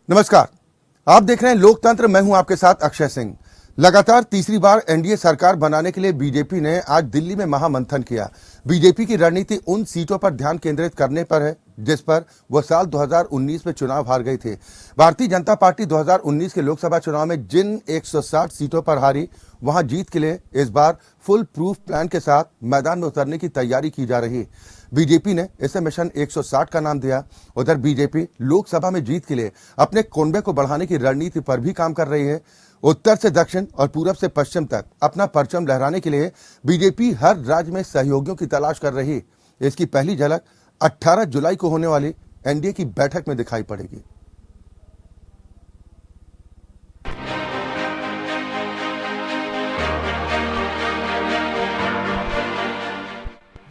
नमस्कार, आप देख रहे हैं लोकतंत्र। मैं हूं आपके साथ अक्षय सिंह। लगातार तीसरी बार एनडीए सरकार बनाने के लिए बीजेपी ने आज दिल्ली में महामंथन किया। बीजेपी की रणनीति उन सीटों पर ध्यान केंद्रित करने पर है जिस पर वह साल 2019 में चुनाव हार गई थी। भारतीय जनता पार्टी 2019 के लोकसभा चुनाव में जिन 160 सीटों पर हारी, वहां जीत के लिए इस बार फुल प्रूफ प्लान के साथ मैदान में उतरने की तैयारी की जा रही है। बीजेपी ने इसे मिशन 160 का नाम दिया। उधर बीजेपी लोकसभा में जीत के लिए अपने कुनबे को बढ़ाने की रणनीति पर भी काम कर रही है। उत्तर से दक्षिण और पूरब से पश्चिम तक अपना परचम लहराने के लिए बीजेपी हर राज्य में सहयोगियों की तलाश कर रही। इसकी पहली झलक 18 जुलाई को होने वाली एनडीए की बैठक में दिखाई पड़ेगी।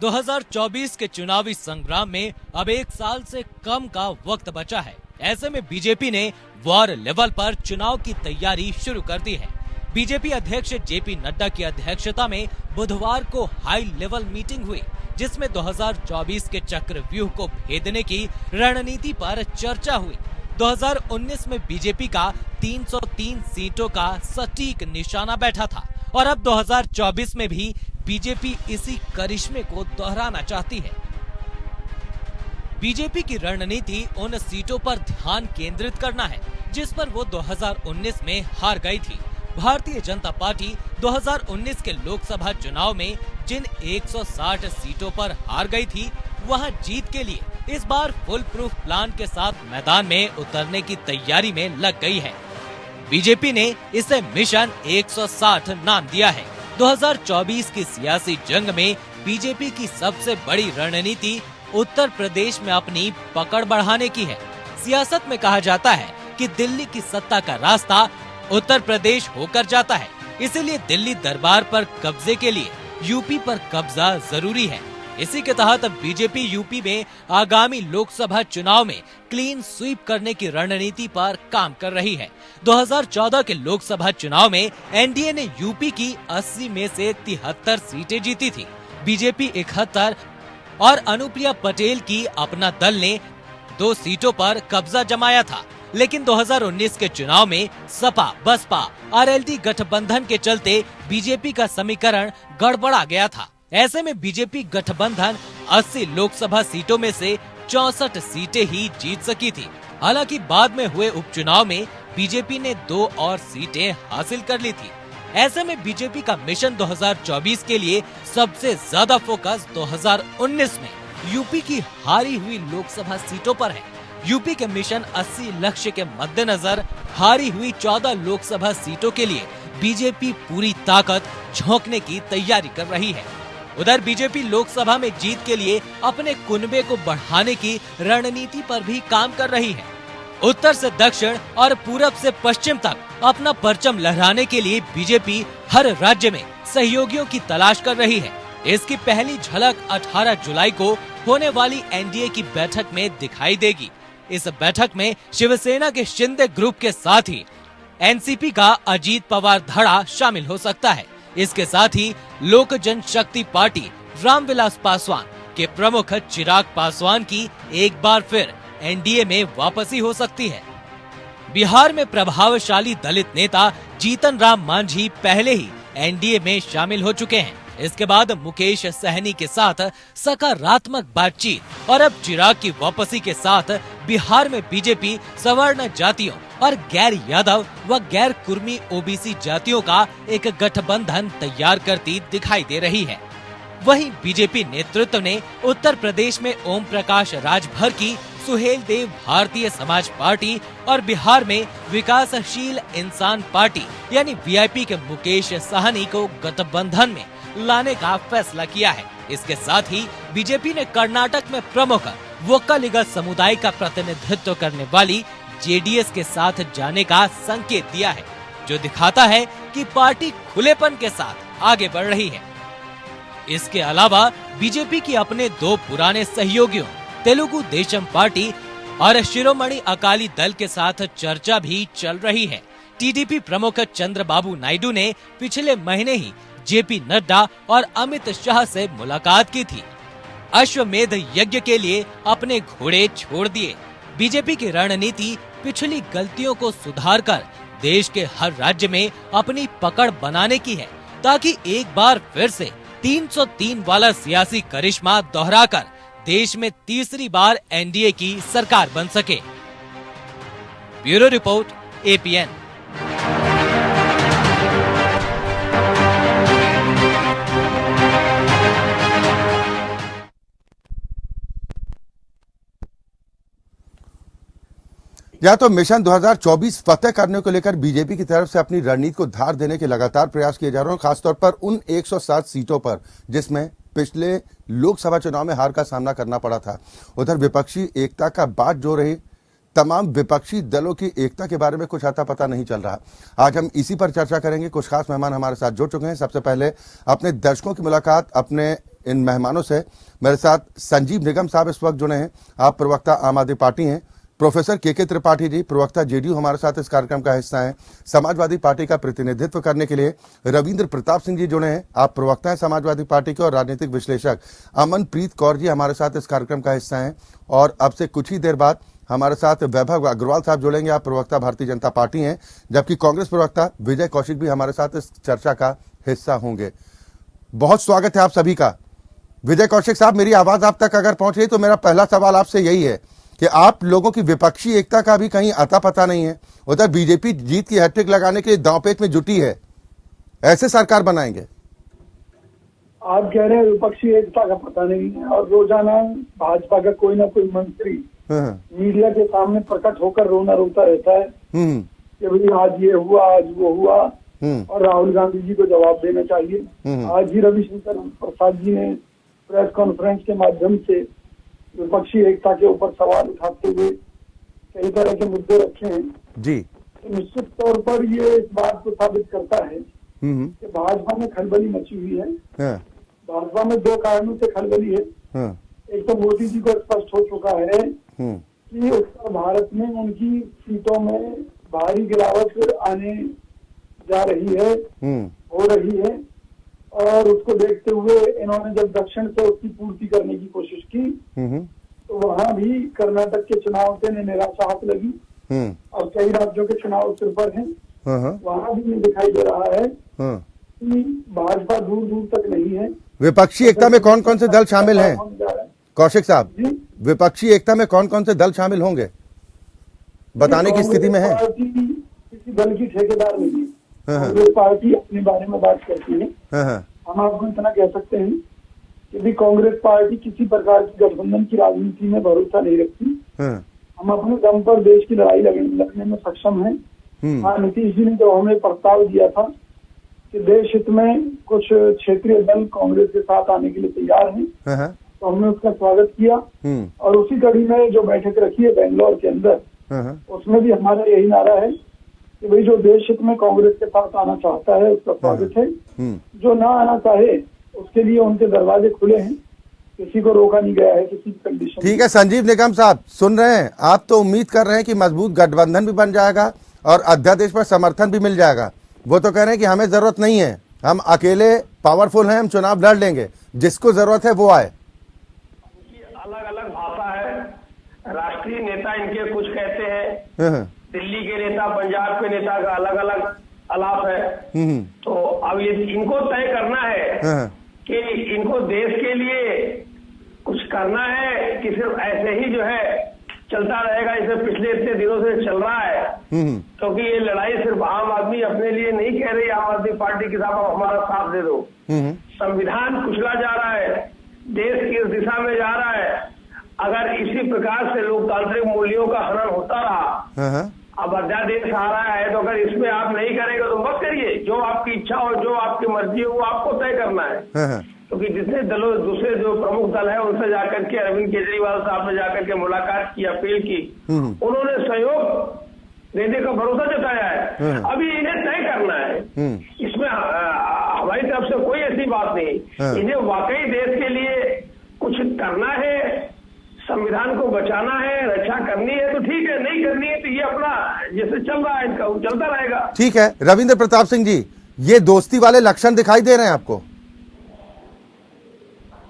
दो 2024 के चुनावी संग्राम में अब एक साल से कम का वक्त बचा है। ऐसे में बीजेपी ने वॉर लेवल पर चुनाव की तैयारी शुरू कर दी है। बीजेपी अध्यक्ष जेपी नड्डा की अध्यक्षता में बुधवार को हाई लेवल मीटिंग हुई, जिसमें 2024 के चक्रव्यूह को भेदने की रणनीति पर चर्चा हुई। 2019 में बीजेपी का 303 सीटों का सटीक निशाना बैठा था और अब 2024 में भी बीजेपी इसी करिश्मे को दोहराना चाहती है। बीजेपी की रणनीति उन सीटों पर ध्यान केंद्रित करना है जिस पर वो 2019 में हार गई थी। भारतीय जनता पार्टी 2019 के लोकसभा चुनाव में जिन 160 सीटों पर हार गई थी, वहां जीत के लिए इस बार फुल प्रूफ प्लान के साथ मैदान में उतरने की तैयारी में लग गई है। बीजेपी ने इसे मिशन 160 नाम दिया है। 2024 की सियासी जंग में बीजेपी की सबसे बड़ी रणनीति उत्तर प्रदेश में अपनी पकड़ बढ़ाने की है। सियासत में कहा जाता है कि दिल्ली की सत्ता का रास्ता उत्तर प्रदेश होकर जाता है, इसीलिए दिल्ली दरबार पर कब्जे के लिए यूपी पर कब्जा जरूरी है। इसी के तहत बीजेपी यूपी में आगामी लोकसभा चुनाव में क्लीन स्वीप करने की रणनीति पर काम कर रही है। 2014 के लोकसभा चुनाव में एनडीए ने यूपी की 80 में से 73 सीटें जीती थी। बीजेपी 71 और अनुप्रिया पटेल की अपना दल ने 2 सीटों पर कब्जा जमाया था। लेकिन 2019 के चुनाव में सपा, बसपा, आरएलडी गठबंधन के चलते बीजेपी का समीकरण गड़बड़ा गया था। ऐसे में बीजेपी गठबंधन 80 लोकसभा सीटों में से 64 सीटें ही जीत सकी थी। हालांकि बाद में हुए उपचुनाव में बीजेपी ने 2 और सीटें हासिल कर ली थी। ऐसे में बीजेपी का मिशन 2024 के लिए सबसे ज्यादा फोकस 2019 में यूपी की हारी हुई लोकसभा सीटों पर है। यूपी के मिशन 80 लक्ष्य के मद्देनजर हारी हुई 14 लोकसभा सीटों के लिए बीजेपी पूरी ताकत झोंकने की तैयारी कर रही है। उधर बीजेपी लोकसभा में जीत के लिए अपने कुनबे को बढ़ाने की रणनीति पर भी काम कर रही है। उत्तर से दक्षिण और पूरब से पश्चिम तक अपना परचम लहराने के लिए बीजेपी हर राज्य में सहयोगियों की तलाश कर रही है। इसकी पहली झलक 18 जुलाई को होने वाली एनडीए की बैठक में दिखाई देगी। इस बैठक में शिवसेना के शिंदे ग्रुप के साथ ही एनसीपी का अजीत पवार धड़ा शामिल हो सकता है। इसके साथ ही लोक जनशक्ति पार्टी रामविलास पासवान के प्रमुख चिराग पासवान की एक बार फिर एनडीए में वापसी हो सकती है। बिहार में प्रभावशाली दलित नेता जीतन राम मांझी पहले ही एनडीए में शामिल हो चुके हैं। इसके बाद मुकेश सहनी के साथ सकारात्मक बातचीत और अब चिराग की वापसी के साथ बिहार में बीजेपी सवर्ण जातियों और गैर यादव व गैर कुर्मी ओबीसी जातियों का एक गठबंधन तैयार करती दिखाई दे रही है। वहीं बीजेपी नेतृत्व ने उत्तर प्रदेश में ओम प्रकाश राजभर की सुहेल देव भारतीय समाज पार्टी और बिहार में विकासशील इंसान पार्टी यानी वीआईपी के मुकेश सहनी को गठबंधन में लाने का फैसला किया है। इसके साथ ही बीजेपी ने कर्नाटक में प्रमुख वोक्कलिगा समुदाय का प्रतिनिधित्व करने वाली जेडीएस के साथ जाने का संकेत दिया है, जो दिखाता है कि पार्टी खुलेपन के साथ आगे बढ़ रही है। इसके अलावा बीजेपी की अपने 2 पुराने सहयोगियों तेलुगु देशम पार्टी और शिरोमणि अकाली दल के साथ चर्चा भी चल रही है। टीडीपी प्रमुख चंद्रबाबू नायडू ने पिछले महीने ही जेपी नड्डा और अमित शाह से मुलाकात की थी। अश्वमेध यज्ञ के लिए अपने घोड़े छोड़ दिए। बीजेपी की रणनीति पिछली गलतियों को सुधारकर देश के हर राज्य में अपनी पकड़ बनाने की है, ताकि एक बार फिर से 303 वाला सियासी करिश्मा दोहराकर देश में तीसरी बार एनडीए की सरकार बन सके। Bureau report, APN. या तो मिशन 2024 फतेह करने को लेकर बीजेपी की तरफ से अपनी रणनीति को धार देने के लगातार प्रयास किए जा रहे हैं, खासतौर पर उन 107 सीटों पर जिसमें पिछले लोकसभा चुनाव में हार का सामना करना पड़ा था। उधर विपक्षी एकता का बात जो रही, तमाम विपक्षी दलों की एकता के बारे में कुछ अता पता नहीं चल रहा। आज हम इसी पर चर्चा करेंगे। कुछ खास मेहमान हमारे साथ जुड़ चुके हैं। सबसे पहले अपने दर्शकों की मुलाकात अपने इन मेहमानों से। मेरे साथ संजीव निगम साहब इस वक्त जुड़े हैं। आप प्रवक्ता आम आदमी पार्टी हैं। प्रोफेसर के त्रिपाठी जी, प्रवक्ता जेडीयू, हमारे साथ इस कार्यक्रम का हिस्सा हैं। समाजवादी पार्टी का प्रतिनिधित्व करने के लिए रविंद्र प्रताप सिंह जी जुड़े हैं। आप प्रवक्ता हैं समाजवादी पार्टी के। और राजनीतिक विश्लेषक अमनप्रीत कौर जी हमारे साथ इस कार्यक्रम का हिस्सा हैं। और अब से कुछ ही देर बाद हमारे साथ वैभव अग्रवाल साहब जुड़ेंगे। आप प्रवक्ता भारतीय जनता पार्टी हैं, जबकि कांग्रेस प्रवक्ता विजय कौशिक भी हमारे साथ इस चर्चा का हिस्सा होंगे। बहुत स्वागत है आप सभी का। विजय कौशिक साहब, मेरी आवाज आप तक अगर पहुंच रही तो मेरा पहला सवाल आपसे यही है कि आप लोगों की विपक्षी एकता का भी कहीं अता पता नहीं है। उधर बीजेपी जीत की हैट्रिक लगाने के लिए दांवपेच में जुटी है, ऐसे सरकार बनाएंगे? आप कह रहे हैं विपक्षी एकता का पता नहीं है, और रोजाना भाजपा का कोई ना कोई मंत्री मीडिया के सामने प्रकट होकर रोना रोता रहता है कि भाई आज ये हुआ, आज वो हुआ, और राहुल गांधी जी को जवाब देना चाहिए। आज ही रविशंकर प्रसाद जी ने प्रेस कॉन्फ्रेंस के माध्यम से विपक्षी एकता के ऊपर सवाल उठाते हुए कई तरह के मुद्दे रखे हैं जी। तो निश्चित तौर पर ये इस बात को साबित करता है कि भाजपा में खलबली मची हुई है। भाजपा में दो कारणों से खलबली है। एक तो मोदी जी को स्पष्ट हो चुका है कि उत्तर भारत में उनकी सीटों में भारी गिरावट आने जा रही है, हो रही है, और उसको देखते हुए इन्होंने जब दक्षिण से उसकी पूर्ति करने की कोशिश की तो वहां भी कर्नाटक के चुनाव से निराशा हाथ लगी। और कई राज्यों के चुनाव सिर पर हैं, वहां भी ये दिखाई दे रहा है कि भाजपा दूर दूर तक नहीं है। विपक्षी एकता में कौन कौन से दल शामिल हैं कौशिक साहब? विपक्षी एकता में कौन कौन से दल शामिल होंगे, बताने की स्थिति में है? किसी दल की ठेकेदार नहीं है। कांग्रेस पार्टी अपने बारे में बात करती है। हम आपको इतना कह सकते हैं कि भी कांग्रेस पार्टी किसी प्रकार की गठबंधन की राजनीति में भरोसा नहीं रखती। हम अपने दम पर देश की लड़ाई लड़ने में सक्षम हैं। हाँ, नीतीश जी ने जो हमें प्रस्ताव दिया था कि देश हित में कुछ क्षेत्रीय दल कांग्रेस के साथ आने के लिए तैयार हैं, तो हमने उसका स्वागत किया। और उसी कड़ी में जो बैठक रखी है बेंगलोर के अंदर, उसमें भी हमारा यही नारा है कि भाई जो देश हित में कांग्रेस के साथ आना चाहता है उसका स्वागत है, जो ना आना चाहे उसके लिए उनके दरवाजे खुले हैं, किसी को रोका नहीं गया है किसी कंडीशन। ठीक है संजीव निगम साहब, सुन रहे हैं आप? तो उम्मीद कर रहे हैं कि मजबूत गठबंधन भी बन जाएगा और अध्यादेश पर समर्थन भी मिल जाएगा। वो तो कह रहे हैं कि हमें जरूरत नहीं है, हम अकेले पावरफुल हैं, हम चुनाव लड़ लेंगे, जिसको जरूरत है वो आए। अलग अलग भाषा है, राष्ट्रीय नेता इनके कुछ कहते हैं, दिल्ली के नेता पंजाब के नेता का अलग अलग अलाप है। तो अब ये इनको तय करना है कि इनको देश के लिए कुछ करना है कि सिर्फ ऐसे ही जो है चलता रहेगा, इसे पिछले इतने दिनों से चल रहा है। क्योंकि ये लड़ाई सिर्फ आम आदमी अपने लिए नहीं कह रही, आम आदमी पार्टी के साथ हमारा साथ दे दो। संविधान कुचला जा रहा है, देश किस दिशा में जा रहा है। अगर इसी प्रकार से लोकतांत्रिक मूल्यों का हनन होता रहा, अब अध्यादेश आ रहा है, तो अगर इसमें आप नहीं करेंगे तो मत करिए। जो आपकी इच्छा हो, जो आपकी मर्जी हो, वो आपको तय करना है। क्योंकि जितने दलों, दूसरे जो प्रमुख दल है, उनसे जाकर के अरविंद केजरीवाल साहब ने जाकर के मुलाकात की, अपील की, उन्होंने सहयोग देने का भरोसा जताया है। अभी इन्हें तय करना है, इसमें हमारी तरफ से कोई ऐसी बात नहीं। इन्हें वाकई देश के लिए कुछ करना है, संविधान को बचाना है, रक्षा करनी है तो ठीक है, नहीं करनी है तो ये अपना जैसे चल रहा है इनका चलता रहेगा। ठीक है रविंद्र प्रताप सिंह जी, ये दोस्ती वाले लक्षण दिखाई दे रहे हैं आपको?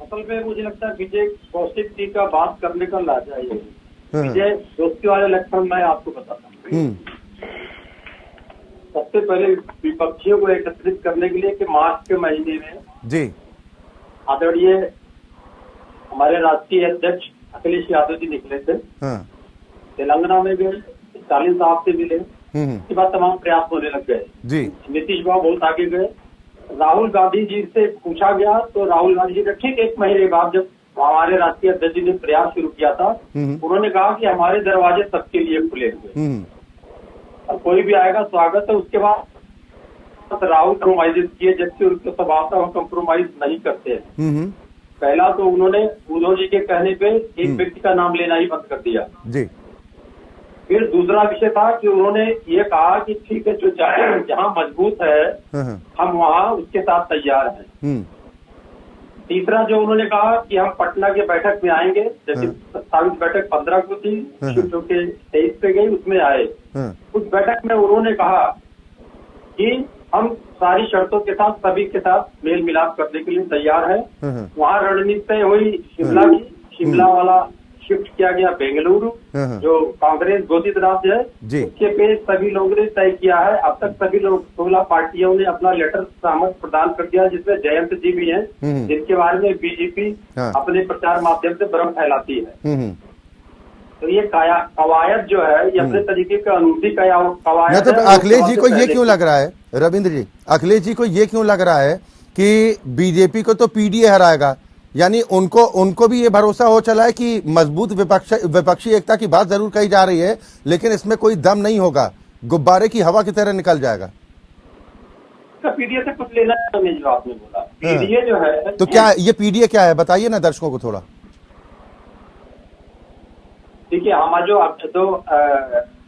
असल में मुझे लगता है विजय कौशिक जी का बात करने का लाजा है। विजय दोस्ती वाले लक्षण मैं आपको बताता हूँ। सबसे पहले विपक्षियों को एकत्रित करने के लिए कि मार्च के महीने में जी आदरणीय हमारे राष्ट्रीय अध्यक्ष अखिलेश यादव जी निकले थे, हाँ तेलंगाना में गए, स्टालिन साहब से मिले, उसके बाद तमाम प्रयास होने लग गए। जी नीतीश बाबू बहुत आगे गए। राहुल गांधी जी से पूछा गया तो राहुल गांधी जी ने ठीक 1 महीने बाद जब हमारे राष्ट्रीय अध्यक्ष जी ने प्रयास शुरू किया था, उन्होंने कहा कि हमारे दरवाजे सबके लिए खुले हुए, और कोई भी आएगा स्वागत है। उसके बाद राहुल कम्प्रोमाइज किए, जबकि उनके स्वभाव से वो कम्प्रोमाइज नहीं करते हैं। पहला तो उन्होंने उद्धव जी के कहने पे एक व्यक्ति का नाम लेना ही बंद कर दिया जी। फिर दूसरा विषय था कि उन्होंने ये कहा कि ठीक है, जो जहाँ मजबूत है हम वहाँ उसके साथ तैयार हैं। तीसरा जो उन्होंने कहा कि हम पटना के बैठक में आएंगे, जैसे प्रस्तावित बैठक 15 को थी, जो कि 23 पे गई, उसमें आए। उस बैठक में उन्होंने कहा कि हम सारी शर्तों के साथ सभी के साथ मेल मिलाप करने के लिए तैयार है। वहाँ रणनीति तय हुई शिमला की, शिमला वाला शिफ्ट किया गया बेंगलुरु, जो कांग्रेस घोषित राज्य है, उसके पे सभी लोगों ने तय किया है। अब तक सभी लोग 16 पार्टियों ने अपना लेटर सहमत प्रदान कर दिया, जिसमें जयंत जी भी हैं, जिनके बारे में बीजेपी अपने प्रचार माध्यम से भ्रम फैलाती है। तो ये कवायद जो है, ये अपने तरीके का अनूठी कवायद तो अखिलेश जी को ये क्यों लग रहा है, रविंद्र जी, अखिलेश जी को ये क्यों लग रहा है कि बीजेपी को तो पीडीए हराएगा, यानी उनको भी ये भरोसा हो चला है कि मजबूत विपक्षी एकता की बात जरूर कही जा रही है, लेकिन इसमें कोई दम नहीं होगा, गुब्बारे की हवा की तरह निकल जाएगा। पीडीए से कुछ लेना नहीं, जो आपने बोला पीडीए जो है, तो क्या ये पीडीए क्या है, बताइए ना दर्शकों को थोड़ा। देखिए, हमारा जो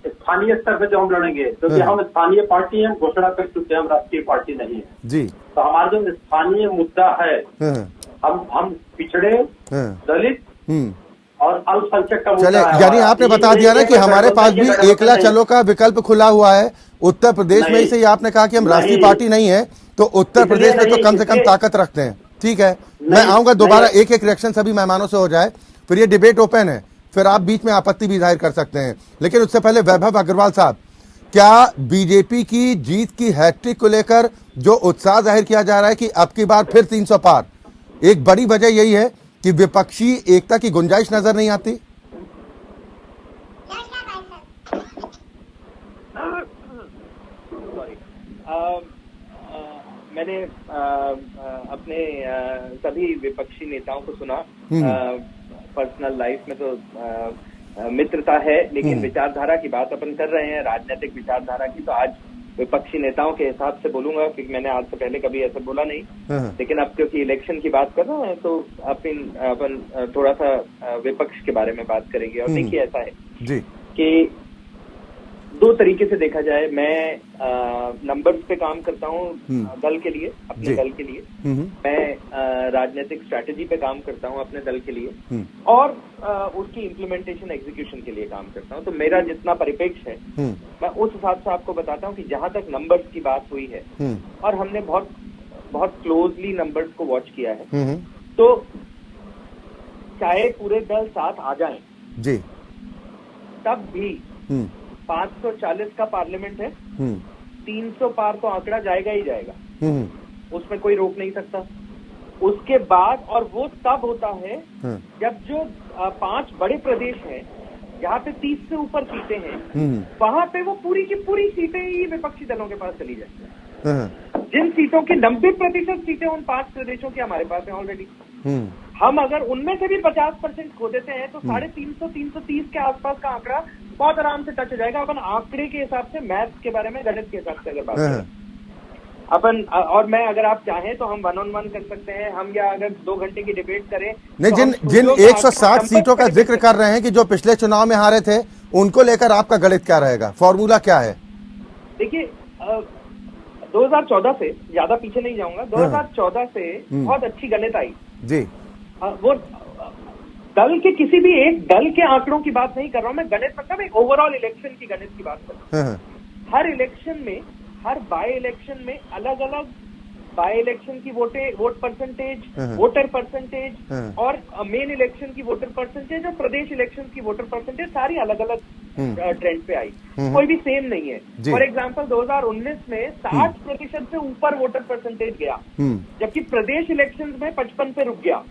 स्थानीय स्तर पे जो हम लड़ेंगे, क्योंकि हम स्थानीय पार्टी हैं, घोषणा कर चुके हैं हम राष्ट्रीय पार्टी नहीं है जी। तो हमारा जो स्थानीय मुद्दा है, हम पिछड़े, दलित और अल्पसंख्यक का मुद्दा है। यानी आपने बता दिया ना कि हमारे पास भी एकला चलो का विकल्प खुला हुआ है। उत्तर प्रदेश में से आपने कहा कि हम राष्ट्रीय पार्टी नहीं है, तो उत्तर प्रदेश में तो कम से कम ताकत रखते हैं। ठीक है, मैं आऊंगा दोबारा, एक रिएक्शन सभी मेहमानों से हो जाए, फिर ये डिबेट ओपन है, फिर आप बीच में आपत्ति भी जाहिर कर सकते हैं। लेकिन उससे पहले वैभव अग्रवाल साहब, क्या बीजेपी की जीत की हैट्रिक को लेकर जो उत्साह जाहिर किया जा रहा है कि अब की बार फिर 300 पार, एक बड़ी वजह यही है कि विपक्षी एकता की गुंजाइश नजर नहीं आती? मैंने अपने सभी विपक्षी नेताओं को सुना। पर्सनल लाइफ में तो मित्रता है, लेकिन विचारधारा की बात अपन कर रहे हैं, राजनीतिक विचारधारा की, तो आज विपक्षी नेताओं के हिसाब से बोलूंगा, क्योंकि मैंने आज से पहले कभी ऐसा बोला नहीं, लेकिन अब क्योंकि इलेक्शन की बात कर रहे हैं तो अपन थोड़ा सा विपक्ष के बारे में बात करेंगे। और देखिए, ऐसा है जी कि 2 तरीके से देखा जाए। मैं नंबर्स पे काम करता हूँ दल के लिए, अपने दल के लिए। मैं राजनीतिक स्ट्रैटेजी पे काम करता हूँ अपने दल के लिए, और उसकी इम्प्लीमेंटेशन, एग्जीक्यूशन के लिए काम करता हूँ। तो मेरा जितना परिप्रेक्ष्य है, मैं उस हिसाब से आपको बताता हूँ कि जहां तक नंबर्स की बात हुई है, और हमने बहुत क्लोजली नंबर्स को वॉच किया है, तो चाहे पूरे दल साथ आ जाएं जी, तब भी 540 का पार्लियामेंट है, 300 पार तो आंकड़ा जाएगा ही जाएगा, उसमें कोई रोक नहीं सकता। उसके बाद, और वो तब होता है जब जो 5 बड़े प्रदेश हैं, जहाँ पे 30 से ऊपर सीटें हैं, वहां पे वो पूरी की पूरी सीटें ही विपक्षी दलों के पास चली जाए। जिन सीटों की 90% सीटें उन 5 प्रदेशों की हमारे पास है ऑलरेडी। हम अगर उनमें से भी 50% खो देते हैं तो 350, 330 के आसपास का आंकड़ा बहुत आराम से टच हो जाएगा। अपन आंकड़े के हिसाब से, मैथ्स के बारे में, गणित के हिसाब से अगर बात करें अपन, और मैं, अगर आप चाहें तो हम 1-on-1 कर सकते हैं हम, या अगर 2 घंटे की डिबेट करें। नहीं, जिन 160 सीटों का जिक्र कर रहे हैं कि जो पिछले चुनाव में हारे थे, उनको लेकर आपका गणित क्या रहेगा, फॉर्मूला क्या है? देखिए, 2014 से ज्यादा पीछे नहीं जाऊंगा, 2014 से बहुत अच्छी गणित आई जी। वो दल के, किसी भी एक दल के आंकड़ों की बात नहीं कर रहा हूं मैं, गणित मतलब एक ओवरऑल इलेक्शन की गणित की बात कर रहा हूं। हर इलेक्शन में, हर बाय इलेक्शन में अलग अलग बाय इलेक्शन की वोट परसेंटेज, वोटर परसेंटेज, और मेन इलेक्शन की वोटर परसेंटेज, और प्रदेश इलेक्शन की वोटर परसेंटेज, सारी अलग अलग ट्रेंड पे आई, कोई भी सेम नहीं है। फॉर एग्जाम्पल 2019 में 60% से ऊपर वोटर परसेंटेज गया, जबकि प्रदेश इलेक्शंस में 55 पे रुक गया,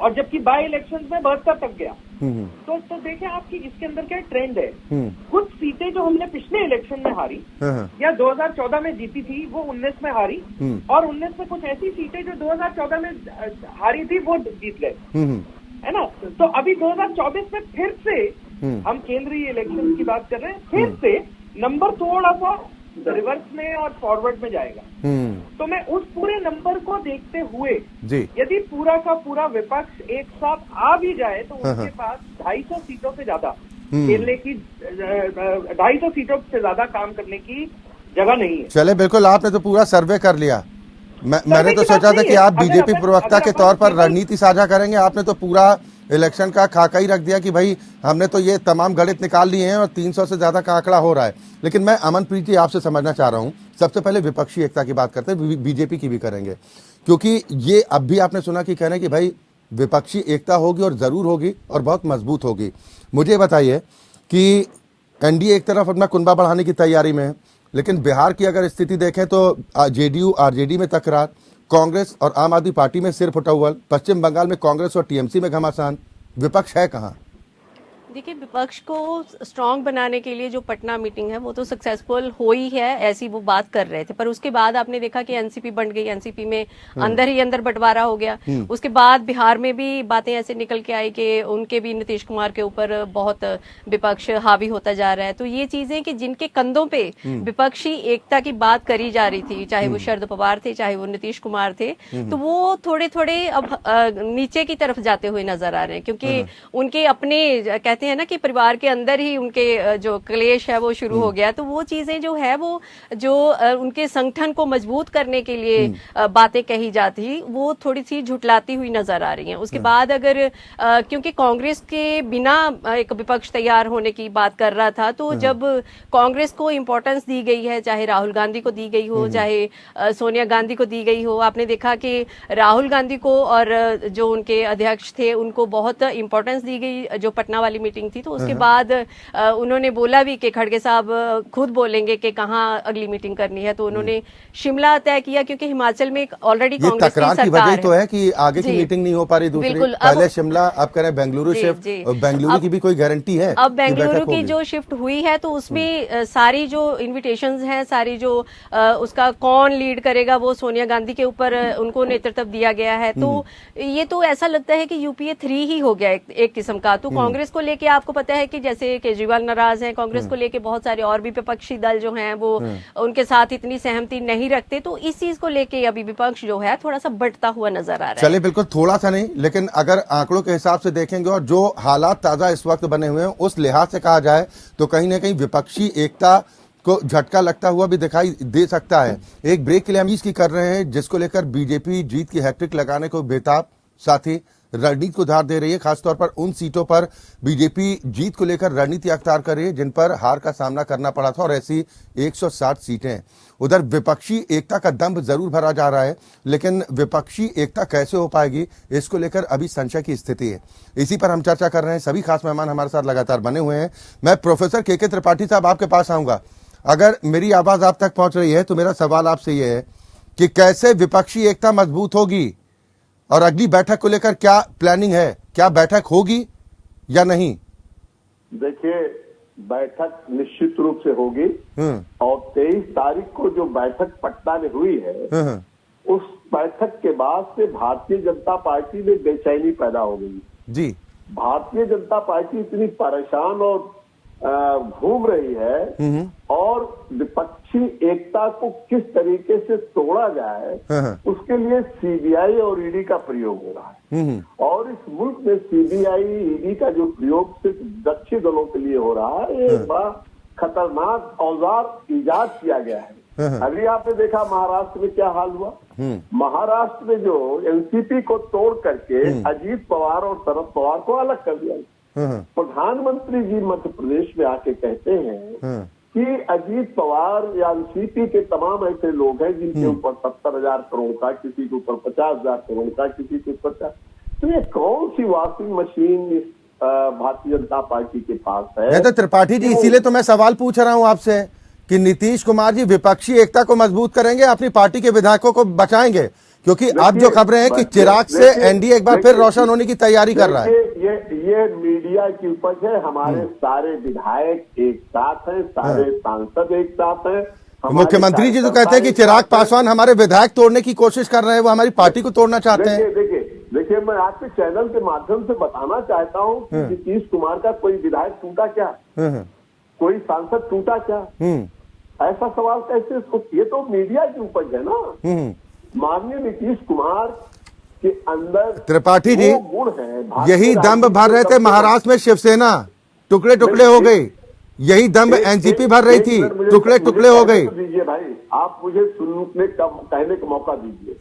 और जबकि बाई इलेक्शंस में 72 तक गया। तो देखें आपकी इसके अंदर क्या ट्रेंड है। कुछ सीटें जो हमने पिछले इलेक्शन में हारी या 2014 में जीती थी वो 19 में हारी, और 19 में कुछ ऐसी सीटें जो 2014 में हारी थी वो जीत गए, है ना। तो अभी 2024 में फिर से हम केंद्रीय इलेक्शन की बात कर रहे हैं, फिर से नंबर थोड़ा सा रिवर्स में और फॉरवर्ड में जाएगा। तो मैं उस पूरे नंबर को देखते हुए यदि पूरा का पूरा विपक्ष एक साथ आ भी जाए तो उनके पास 250 सीटों से ज्यादा खेलने की 250 सीटों से ज्यादा काम करने की जगह नहीं है। चले, बिल्कुल, आपने तो पूरा सर्वे कर लिया। मैंने तो सोचा था कि आप बीजेपी प्रवक्ता के तौर पर रणनीति साझा करेंगे। आपने तो पूरा इलेक्शन का खाका ही रख दिया कि भाई हमने तो ये तमाम गणित निकाल लिए हैं और 300 से ज्यादा का आंकड़ा हो रहा है। लेकिन मैं अमनप्रीत जी आपसे समझना चाह रहा हूं, सबसे पहले विपक्षी एकता की बात करते हैं, बीजेपी की भी करेंगे, क्योंकि ये अब भी आपने सुना कि कह रहे हैं कि भाई विपक्षी एकता होगी और जरूर होगी और बहुत मजबूत होगी। मुझे बताइए कि एनडीए एक तरफ अपना कुनबा बढ़ाने की तैयारी में है, लेकिन बिहार की अगर स्थिति देखें तो जेडीयू आरजेडी में तकरार, कांग्रेस और आम आदमी पार्टी में सिर फुटौल, पश्चिम बंगाल में कांग्रेस और टीएमसी में घमासान, विपक्ष है कहाँ? देखिए, विपक्ष को स्ट्रांग बनाने के लिए जो पटना मीटिंग है वो तो सक्सेसफुल हो ही है, ऐसी वो बात कर रहे थे। पर उसके बाद आपने देखा कि एनसीपी बन गई, एनसीपी में अंदर ही अंदर बंटवारा हो गया। उसके बाद बिहार में भी बातें ऐसे निकल के आई कि उनके भी नीतीश कुमार के ऊपर बहुत विपक्ष हावी होता जा रहा है। तो ये चीजें कि जिनके कंधों पे विपक्षी एकता की बात करी जा रही थी, चाहे वो शरद पवार थे, चाहे वो नीतीश कुमार थे, तो वो थोड़े थोड़े अब नीचे की तरफ जाते हुए नजर आ रहे हैं, क्योंकि उनके अपने कहते हैं ना कि परिवार के अंदर ही उनके जो क्लेश है वो शुरू हो गया। तो वो चीजें जो है वो जो उनके संगठन को मजबूत करने के लिए बातें कही जाती वो थोड़ी सी झुटलाती हुई नजर आ रही हैं। उसके बाद अगर क्योंकि कांग्रेस के बिना एक विपक्ष तैयार होने की बात कर रहा था, तो जब कांग्रेस को इंपॉर्टेंस दी गई है, चाहे राहुल गांधी को दी गई हो, चाहे सोनिया गांधी को दी गई हो, आपने देखा कि राहुल गांधी को और जो उनके अध्यक्ष थे उनको बहुत इंपॉर्टेंस दी गई जो पटना वाली मीटिंग थी। तो उसके बाद उन्होंने बोला भी कि खड़गे साहब खुद बोलेंगे कि कहाँ अगली मीटिंग करनी है, तो उन्होंने शिमला तय किया, क्योंकि हिमाचल में ऑलरेडी कांग्रेस की सरकार वजह तो है कि आगे की मीटिंग नहीं हो पा रही। दूसरी पहले शिमला, अब कह रहे हैं बेंगलुरु शिफ्ट, बेंगलुरु की भी कोई गारंटी है? अब बेंगलुरु की जो शिफ्ट हुई है तो उसमें सारी जो इन्विटेशंस हैं, सारी जो उसका कौन लीड करेगा वो सोनिया गांधी के ऊपर उनको नेतृत्व दिया गया है। तो ये तो ऐसा लगता है कि यूपीए 3 ही हो गया एक किस्म का। तो कांग्रेस को लेके आपको पता है कि जैसे केजरीवाल नाराज हैं, कांग्रेस को लेके बहुत सारे और भी विपक्षी दल जो हैं वो उनके साथ इतनी सहमति नहीं रखते। तो इस चीज को लेके अभी विपक्ष जो है थोड़ा सा बढ़ता हुआ नजर आ रहा है। चलिए, बिल्कुल थोड़ा सा नहीं, लेकिन अगर आंकड़ों के हिसाब से देखेंगे और जो हालात ताजा इस वक्त बने हुए हैं उस लिहाज से कहा जाए तो कहीं ना कहीं विपक्षी एकता को झटका लगता हुआ भी दिखाई दे सकता है। एक ब्रेक के लिए हम इसकी कर रहे हैं जिसको लेकर बीजेपी जीत की हैट्रिक लगाने को बेताब, साथ ही रणनीति को धार दे रही है। खासतौर पर उन सीटों पर बीजेपी जीत को लेकर रणनीति अख्तियार कर रही है जिन पर हार का सामना करना पड़ा था, और ऐसी 160 सीटें। उधर विपक्षी एकता का दंभ जरूर भरा जा रहा है, लेकिन विपक्षी एकता कैसे हो पाएगी इसको लेकर अभी संशय की स्थिति है। इसी पर हम चर्चा कर रहे हैं। सभी खास मेहमान हमारे साथ लगातार बने हुए हैं। मैं प्रोफेसर के त्रिपाठी साहब आपके पास आऊंगा। अगर मेरी आवाज आप तक पहुंच रही है तो मेरा सवाल आपसे यह है कि कैसे विपक्षी एकता मजबूत होगी और अगली बैठक को लेकर क्या प्लानिंग है? क्या बैठक होगी या नहीं? देखिए, बैठक निश्चित रूप से होगी और 23 तारीख को जो बैठक पटना में हुई है उस बैठक के बाद से भारतीय जनता पार्टी में बेचैनी पैदा हो गई जी। भारतीय जनता पार्टी इतनी परेशान और घूम रही है और विपक्षी एकता को किस तरीके से तोड़ा जाए उसके लिए सीबीआई और ईडी का प्रयोग हो रहा है। और इस मुल्क में सीबीआई ईडी का जो प्रयोग सिर्फ विपक्षी दलों के लिए हो रहा है, ये बड़ा खतरनाक औजार इजाद किया गया है। अभी आपने देखा महाराष्ट्र में क्या हाल हुआ। महाराष्ट्र में जो एनसीपी को तोड़ करके अजीत पवार और शरद पवार को अलग कर दिया। प्रधानमंत्री जी मध्य प्रदेश में आके कहते हैं कि अजीत पवार या एनसीपी के तमाम ऐसे लोग हैं जिनके ऊपर 70,000 करोड़ का, किसी के ऊपर 50,000 करोड़ का, किसी के ऊपर तो ये कौन सी washing machine Bharatiya Janata party के पास है। नहीं तो त्रिपाठी जी, इसीलिए तो मैं सवाल पूछ रहा हूं आपसे कि नीतीश कुमार जी विपक्षी एकता को मजबूत करेंगे, अपनी पार्टी के विधायकों को बचाएंगे, क्योंकि अब जो खबरें हैं कि चिराग से एनडीए एक बार फिर रोशन होने की तैयारी कर रहा है। ये मीडिया की उपज है। हमारे सारे विधायक एक साथ हैं, सारे सांसद एक साथ हैं। मुख्यमंत्री जी तो कहते हैं कि चिराग पासवान हमारे विधायक तोड़ने की कोशिश कर रहे हैं, वो हमारी पार्टी को तोड़ना चाहते हैं। देखिए मैं आपके चैनल के माध्यम से बताना चाहता हूं कि नीतीश कुमार का कोई विधायक टूटा क्या, कोई सांसद टूटा क्या, ऐसा सवाल कैसे? ये तो मीडिया की उपज है ना। माननीय नीतीश कुमार के अंदर त्रिपाठी जी गुण है। यही दम्भ भर रहे थे महाराष्ट्र में शिवसेना, टुकड़े टुकड़े हो गई। यही दम्भ एनसीपी भर रही थी, टुकड़े टुकड़े हो गई। दीजिए भाई, आप मुझे सुनने का कहने का मौका दीजिए।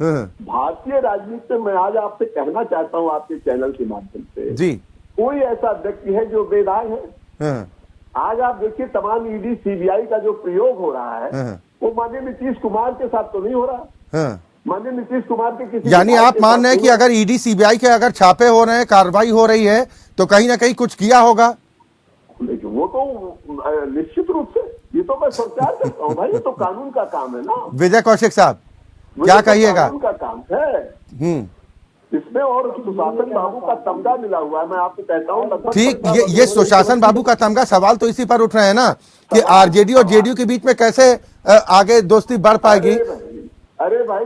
भारतीय राजनीति में मैं आज आपसे कहना चाहता हूं आपके चैनल के माध्यम से जी, कोई ऐसा व्यक्ति है जो बेदाग है? आज आप देखिए तमाम ईडी सीबीआई का जो प्रयोग हो रहा है वो माननीय नीतीश कुमार के साथ तो नहीं हो रहा। माननीय नीतीश कुमार के किसी, यानी आप मान रहे हैं कि अगर ईडी सीबीआई के अगर छापे हो रहे हैं, कार्रवाई हो रही है, तो कहीं ना कहीं कुछ किया होगा। वो तो निश्चित रूप से, ये तो मैं प्रचार करता हूँ भाई, ये तो कानून का काम है ना। विजय कौशिक साहब क्या कहिएगा? कानून का काम है इसमें, और सुशासन बाबू का तमगा मिला हुआ है। मैं आपको कहता हूँ ठीक, ये सुशासन बाबू का तमगा, सवाल तो इसी पर उठ रहे हैं ना कि आरजेडी और जेडीयू के बीच में कैसे आगे दोस्ती बढ़ पाएगी। अरे भाई,